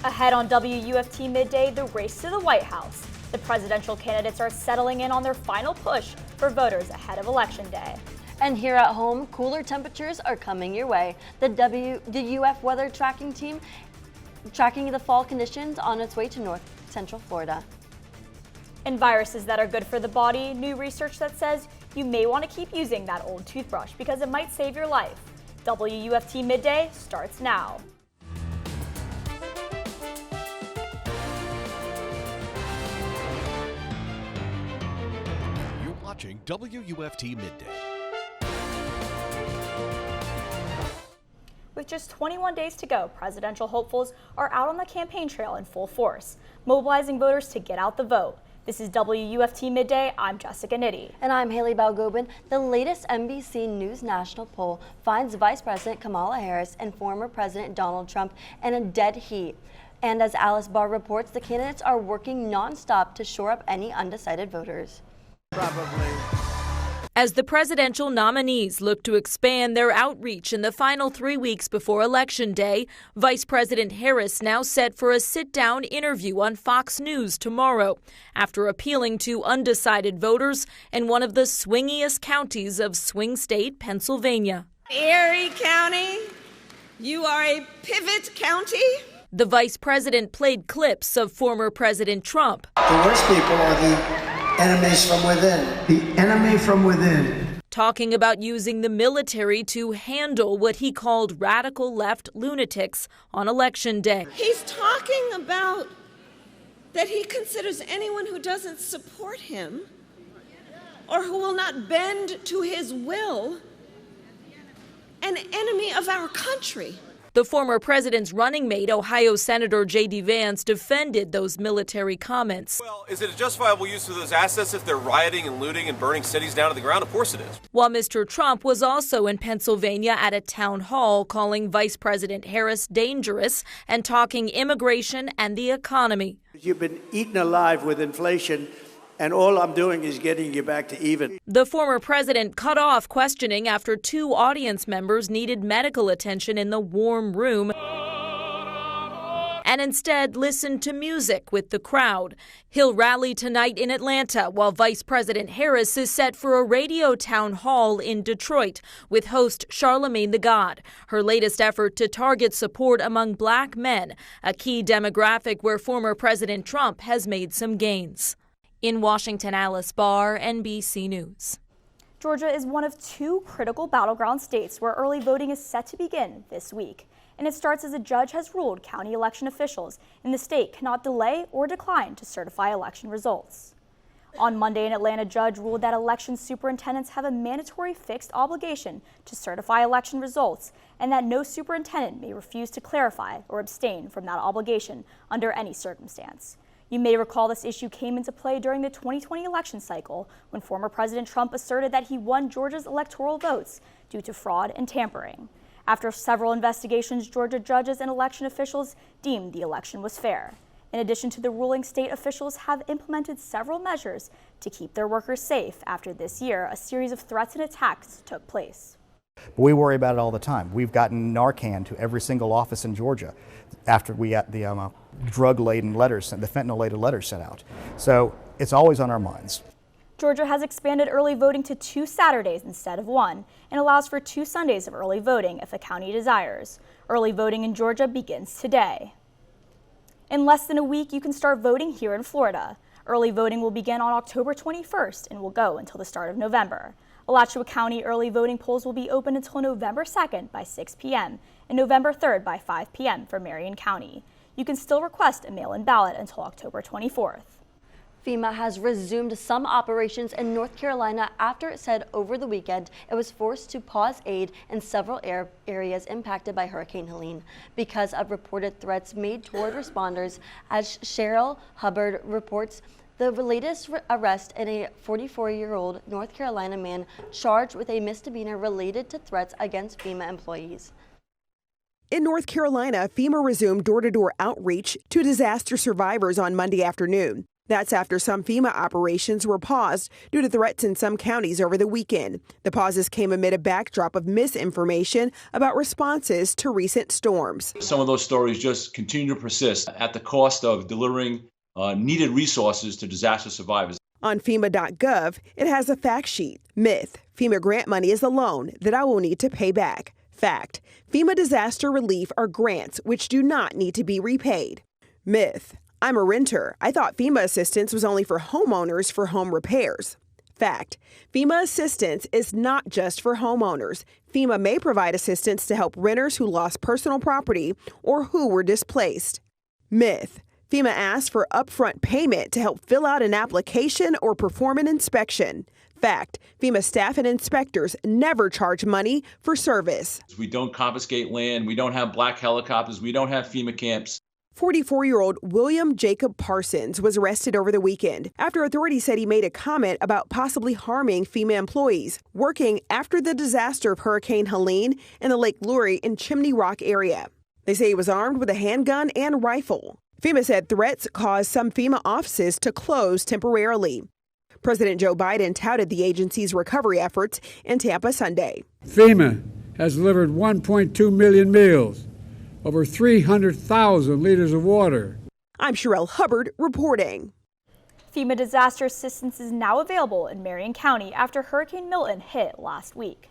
Ahead on WUFT Midday, the race to the White House. The presidential candidates are settling in on their final push for voters ahead of Election Day. And here at home, cooler temperatures are coming your way. The UF weather tracking team tracking the fall conditions on its way to north central Florida. And viruses that are good for the body, new research that says you may want to keep using that old toothbrush because it might save your life. WUFT Midday starts now. You're watching WUFT Midday. With just 21 days to go, presidential hopefuls are out on the campaign trail in full force, mobilizing voters to get out the vote. This is WUFT Midday. I'm Jessica Nitti. And I'm Hayli Balgobin. The latest NBC News national poll finds Vice President Kamala Harris and former President Donald Trump in a dead heat. And as Alice Barr reports, the candidates are working nonstop to shore up any undecided voters. Probably. As the presidential nominees look to expand their outreach in the final 3 weeks before Election Day, Vice President Harris now set for a sit-down interview on Fox News tomorrow after appealing to undecided voters in one of the swingiest counties of swing state Pennsylvania. Erie County, you are a pivot county. The vice president played clips of former President Trump. The worst people are the enemies from within. The enemy from within. Talking about using the military to handle what he called radical left lunatics on Election Day. He's talking about that he considers anyone who doesn't support him or who will not bend to his will an enemy of our country. The former president's running mate, Ohio Senator J.D. Vance, defended those military comments. Well, is it a justifiable use of those assets if they're rioting and looting and burning cities down to the ground? Of course it is. While Mr. Trump was also in Pennsylvania at a town hall calling Vice President Harris dangerous and talking immigration and the economy. You've been eaten alive with inflation, and all I'm doing is getting you back to even. The former president cut off questioning after two audience members needed medical attention in the warm room and instead listened to music with the crowd. He'll rally tonight in Atlanta while Vice President Harris is set for a radio town hall in Detroit with host Charlamagne the God, her latest effort to target support among black men, a key demographic where former President Trump has made some gains. In Washington, Alice Barr, NBC News. Georgia is one of two critical battleground states where early voting is set to begin this week. And it starts as a judge has ruled county election officials in the state cannot delay or decline to certify election results. On Monday, an Atlanta judge ruled that election superintendents have a mandatory fixed obligation to certify election results and that no superintendent may refuse to clarify or abstain from that obligation under any circumstance. You may recall this issue came into play during the 2020 election cycle when former President Trump asserted that he won Georgia's electoral votes due to fraud and tampering. After several investigations, Georgia judges and election officials deemed the election was fair. In addition to the ruling, state officials have implemented several measures to keep their workers safe after this year a series of threats and attacks took place. But we worry about it all the time. We've gotten Narcan to every single office in Georgia after we got the drug-laden letters, the fentanyl-laden letters sent out. So it's always on our minds. Georgia has expanded early voting to 2 Saturdays instead of 1 and allows for 2 Sundays of early voting if the county desires. Early voting in Georgia begins today. In less than a week, you can start voting here in Florida. Early voting will begin on October 21st and will go until the start of November. Alachua County early voting polls will be open until November 2nd by 6 p.m. and November 3rd by 5 p.m. for Marion County. You can still request a mail-in ballot until October 24th. FEMA has resumed some operations in North Carolina after it said over the weekend it was forced to pause aid in several areas impacted by Hurricane Helene because of reported threats made toward responders. As Cheryl Hubbard reports, the latest arrest in a 44-year-old North Carolina man charged with a misdemeanor related to threats against FEMA employees. In North Carolina, FEMA resumed door-to-door outreach to disaster survivors on Monday afternoon. That's after some FEMA operations were paused due to threats in some counties over the weekend. The pauses came amid a backdrop of misinformation about responses to recent storms. Some of those stories just continue to persist at the cost of delivering needed resources to disaster survivors. On FEMA.gov, it has a fact sheet. Myth: FEMA grant money is a loan that I will need to pay back. Fact: FEMA disaster relief are grants which do not need to be repaid. Myth: I'm a renter. I thought FEMA assistance was only for homeowners for home repairs. Fact: FEMA assistance is not just for homeowners. FEMA may provide assistance to help renters who lost personal property or who were displaced. Myth: FEMA asks for upfront payment to help fill out an application or perform an inspection. Fact: FEMA staff and inspectors never charge money for service. We don't confiscate land. We don't have black helicopters. We don't have FEMA camps. 44-year-old William Jacob Parsons was arrested over the weekend after authorities said he made a comment about possibly harming FEMA employees working after the disaster of Hurricane Helene in the Lake Lurie and Chimney Rock area. They say he was armed with a handgun and rifle. FEMA said threats caused some FEMA offices to close temporarily. President Joe Biden touted the agency's recovery efforts in Tampa Sunday. FEMA has delivered 1.2 million meals, over 300,000 liters of water. I'm Sherelle Hubbard reporting. FEMA disaster assistance is now available in Marion County after Hurricane Milton hit last week.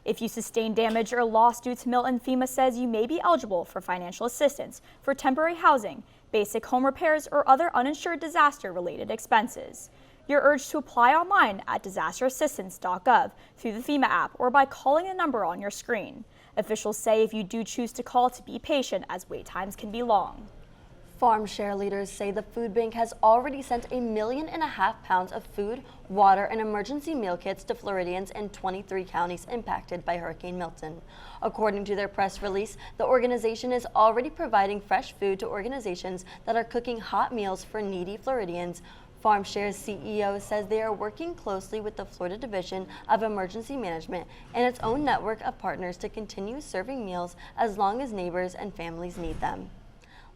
If you sustain damage or loss due to Milton, FEMA says you may be eligible for financial assistance for temporary housing, basic home repairs, or other uninsured disaster-related expenses. You're urged to apply online at disasterassistance.gov through the FEMA app or by calling the number on your screen. Officials say if you do choose to call, to be patient as wait times can be long. Farm share leaders say the food bank has already sent 1.5 million pounds of food, water, and emergency meal kits to Floridians in 23 counties impacted by Hurricane Milton. According to their press release, the organization is already providing fresh food to organizations that are cooking hot meals for needy Floridians. FarmShare's CEO says they are working closely with the Florida Division of Emergency Management and its own network of partners to continue serving meals as long as neighbors and families need them.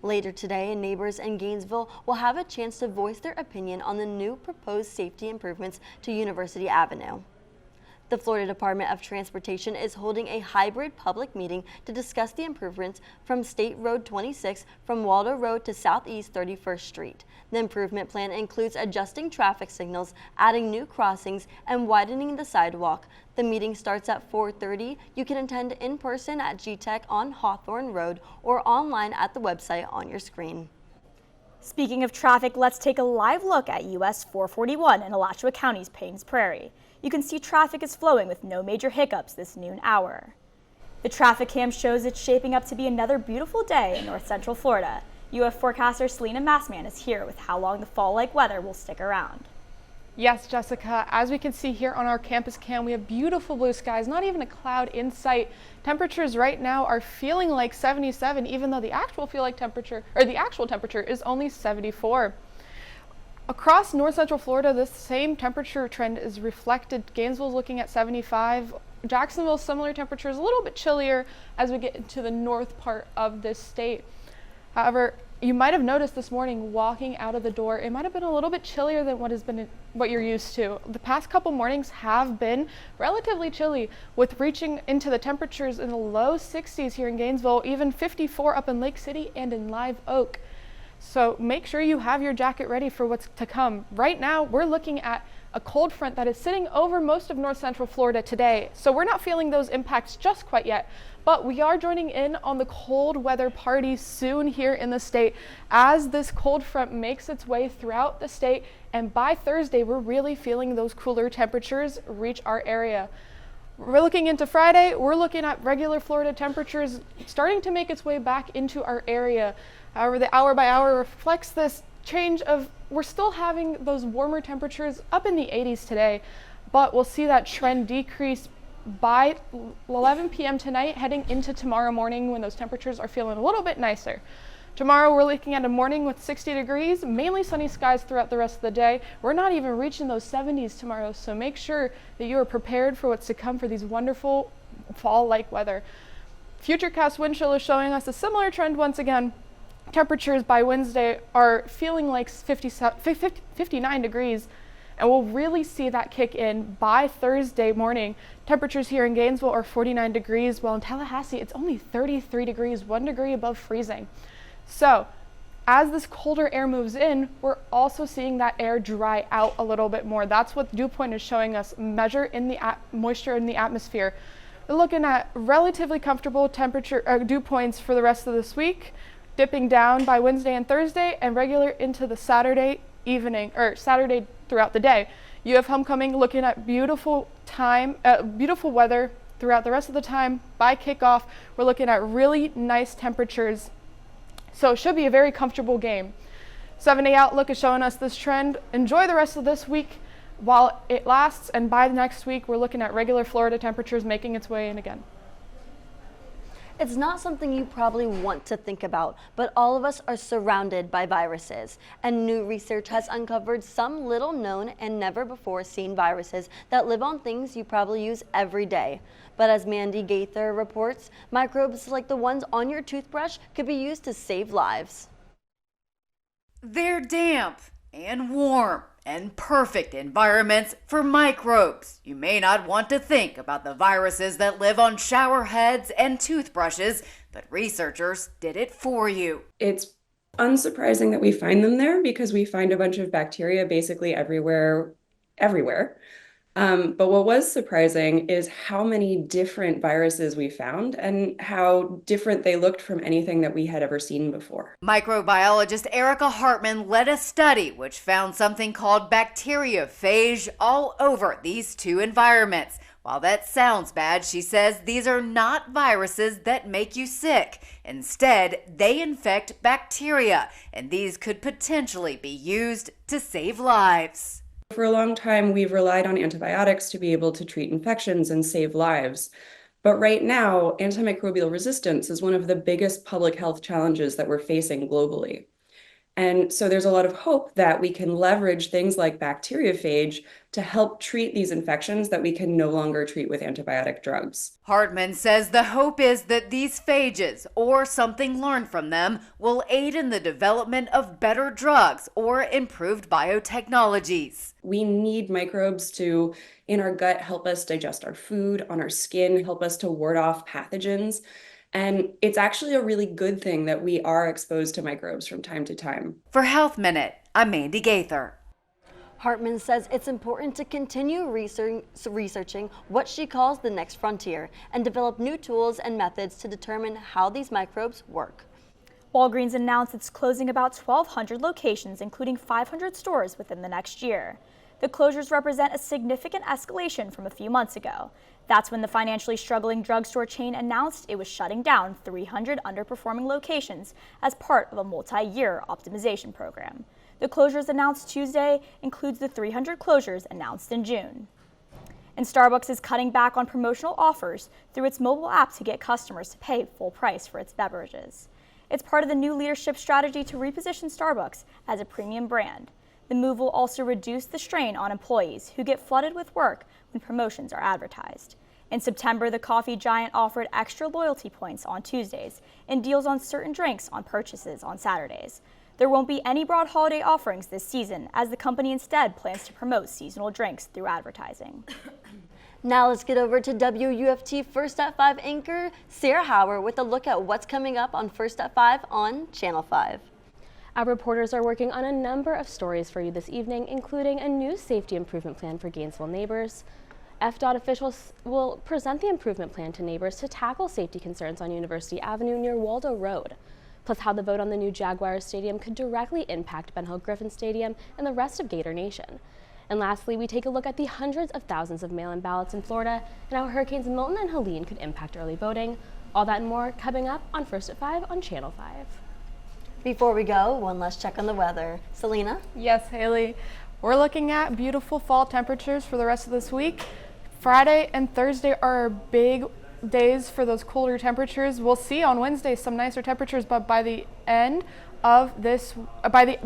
Later today, neighbors in Gainesville will have a chance to voice their opinion on the new proposed safety improvements to University Avenue. The Florida Department of Transportation is holding a hybrid public meeting to discuss the improvements from State Road 26 from Waldo Road to Southeast 31st Street. The improvement plan includes adjusting traffic signals, adding new crossings, and widening the sidewalk. The meeting starts at 4:30. You can attend in person at GTEC on Hawthorne Road or online at the website on your screen. Speaking of traffic, let's take a live look at US 441 in Alachua County's Paynes Prairie. You can see traffic is flowing with no major hiccups this noon hour. The traffic cam shows it's shaping up to be another beautiful day in north central Florida. UF forecaster Selina Massman is here with how long the fall-like weather will stick around. Yes, Jessica, as we can see here on our campus cam, we have beautiful blue skies, not even a cloud in sight. Temperatures right now are feeling like 77, even though the actual temperature is only 74. Across north central Florida, this same temperature trend is reflected. Gainesville's looking at 75. Jacksonville, similar temperatures, a little bit chillier as we get into the north part of this state. However, you might have noticed this morning walking out of the door, it might have been a little bit chillier than what you're used to. The past couple mornings have been relatively chilly, with reaching into the temperatures in the low 60s here in Gainesville, even 54 up in Lake City and in Live Oak. So make sure you have your jacket ready for what's to come. Right now, we're looking at a cold front that is sitting over most of north central Florida today. So we're not feeling those impacts just quite yet, but we are joining in on the cold weather party soon here in the state as this cold front makes its way throughout the state. And by Thursday, we're really feeling those cooler temperatures reach our area. We're looking into Friday, we're looking at regular Florida temperatures starting to make its way back into our area. However, the hour by hour reflects this change of, we're still having those warmer temperatures up in the 80s today, but we'll see that trend decrease by 11 p.m. tonight, heading into tomorrow morning when those temperatures are feeling a little bit nicer. Tomorrow, we're looking at a morning with 60 degrees, mainly sunny skies throughout the rest of the day. We're not even reaching those 70s tomorrow, so make sure that you are prepared for what's to come for these wonderful fall-like weather. Futurecast wind chill is showing us a similar trend once again. temperatures by Wednesday are feeling like 59 degrees, and we'll really see that kick in by Thursday morning. Temperatures here in Gainesville are 49 degrees, while in Tallahassee it's only 33 degrees, 1 degree above freezing. So as this colder air moves in, we're also seeing that air dry out a little bit more. That's what dew point is showing us, measure in the moisture in the atmosphere. We're looking at relatively comfortable dew points for the rest of this week, dipping down by Wednesday and Thursday, and regular into the Saturday evening, or Saturday throughout the day. You have homecoming, looking at beautiful weather throughout the rest of the time. By kickoff, we're looking at really nice temperatures. So it should be a very comfortable game. 7-day outlook is showing us this trend. Enjoy the rest of this week while it lasts, and by the next week, we're looking at regular Florida temperatures making its way in again. It's not something you probably want to think about, but all of us are surrounded by viruses, and new research has uncovered some little known and never before seen viruses that live on things you probably use every day. But as Mandy Gaither reports, microbes like the ones on your toothbrush could be used to save lives. They're damp and warm and perfect environments for microbes. You may not want to think about the viruses that live on shower heads and toothbrushes, but researchers did it for you. It's unsurprising that we find them there because we find a bunch of bacteria basically everywhere. But what was surprising is how many different viruses we found and how different they looked from anything that we had ever seen before. Microbiologist Erica Hartman led a study which found something called bacteriophage all over these two environments. While that sounds bad, she says these are not viruses that make you sick. Instead, they infect bacteria, and these could potentially be used to save lives. For a long time, we've relied on antibiotics to be able to treat infections and save lives. But right now, antimicrobial resistance is one of the biggest public health challenges that we're facing globally. And so there's a lot of hope that we can leverage things like bacteriophage to help treat these infections that we can no longer treat with antibiotic drugs. Hartman says the hope is that these phages, or something learned from them, will aid in the development of better drugs or improved biotechnologies. We need microbes to, in our gut, help us digest our food, on our skin, help us to ward off pathogens. And it's actually a really good thing that we are exposed to microbes from time to time. For Health Minute, I'm Mandy Gaither. Hartman says it's important to continue researching what she calls the next frontier and develop new tools and methods to determine how these microbes work. Walgreens announced it's closing about 1,200 locations, including 500 stores within the next year. The closures represent a significant escalation from a few months ago. That's when the financially struggling drugstore chain announced it was shutting down 300 underperforming locations as part of a multi-year optimization program. The closures announced Tuesday includes the 300 closures announced in June. And Starbucks is cutting back on promotional offers through its mobile app to get customers to pay full price for its beverages. It's part of the new leadership strategy to reposition Starbucks as a premium brand. The move will also reduce the strain on employees who get flooded with work when promotions are advertised. In September, the coffee giant offered extra loyalty points on Tuesdays and deals on certain drinks on purchases on Saturdays. There won't be any broad holiday offerings this season, as the company instead plans to promote seasonal drinks through advertising. Now let's get over to WUFT First at 5 anchor Sarah Howard with a look at what's coming up on First at 5 on Channel 5. Our reporters are working on a number of stories for you this evening, including a new safety improvement plan for Gainesville neighbors. FDOT officials will present the improvement plan to neighbors to tackle safety concerns on University Avenue near Waldo Road, plus how the vote on the new Jaguars Stadium could directly impact Ben Hill Griffin Stadium and the rest of Gator Nation. And lastly, we take a look at the hundreds of thousands of mail-in ballots in Florida and how Hurricanes Milton and Helene could impact early voting. All that and more coming up on First at 5 on Channel 5. Before we go, one last check on the weather. Selena? Yes, Haley. We're looking at beautiful fall temperatures for the rest of this week. Friday and Thursday are big days for those cooler temperatures. We'll see on Wednesday some nicer temperatures, but by the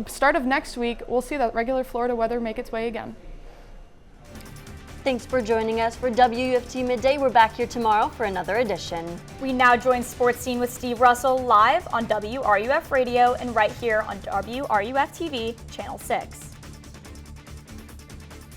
start of next week, we'll see that regular Florida weather make its way again. Thanks for joining us for WUFT Midday. We're back here tomorrow for another edition. We now join Sports Scene with Steve Russell live on WRUF Radio and right here on WRUF-TV, Channel 6.